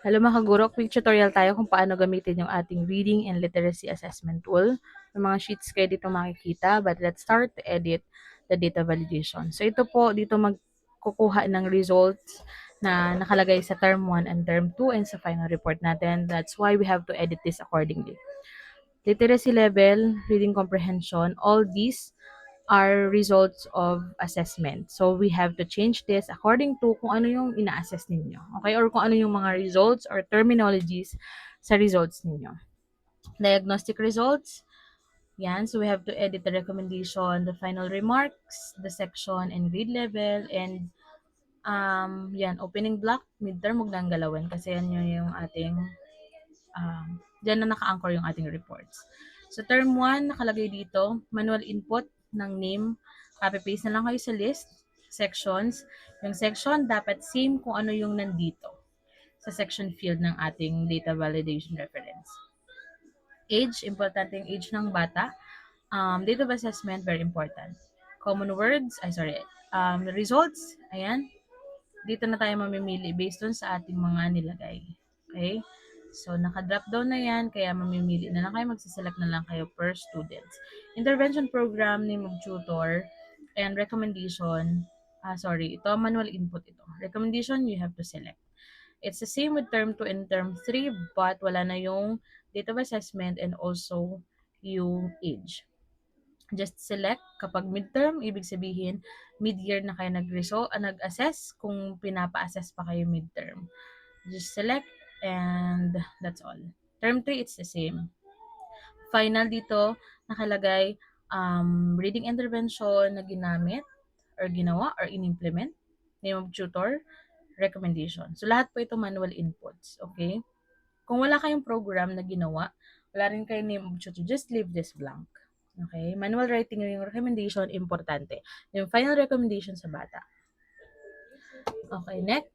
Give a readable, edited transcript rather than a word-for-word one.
Hello mga kaguro, quick tutorial tayo kung paano gamitin yung ating reading and literacy assessment tool. May mga sheets kayo dito makikita, but let's start to edit the data validation. So ito po, dito magkukuha ng results na nakalagay sa term 1 and term 2 and sa final report natin. That's why we have to edit this accordingly. Literacy level, reading comprehension, all these are results of assessment. So we have to change this according to kung ano yung ina-assess ninyo. Okay? Or kung ano yung mga results or terminologies sa results ninyo. Diagnostic results. Yan. So we have to edit the recommendation, the final remarks, the section and grade level, and yan, opening block, midterm, huwag nang galawin kasi yan yung ating dyan na naka-anchor yung ating reports. So term 1, nakalagay dito, manual input ng name. Copy-paste na lang kayo sa list, sections. Yung section, dapat same kung ano yung nandito sa section field ng ating data validation reference. Age, importante yung age ng bata. Date of assessment, very important. Common words, results, ayan. Dito na tayo mamimili based on sa ating mga nilagay. Okay? So, naka-drop down na yan, kaya mamimili na lang kayo, magsiselect na lang kayo per students. Intervention program, name of tutor, and recommendation, ito, manual input ito. Recommendation, you have to select. It's the same with term 2 and term 3, but wala na yung date of assessment and also yung age. Just select kapag midterm, ibig sabihin mid-year na kayo nag-assess kung pinapa-assess pa kayo midterm. Just select and that's all. Term 3, it's the same. Final dito, nakalagay reading intervention na ginamit or ginawa or in-implement, name of tutor, recommendation. So, lahat po ito manual inputs, okay? Kung wala kayong program na ginawa, wala rin kayong name of tutor, just leave this blank. Okay? Manual writing yung recommendation, importante. Yung final recommendation sa bata. Okay, next.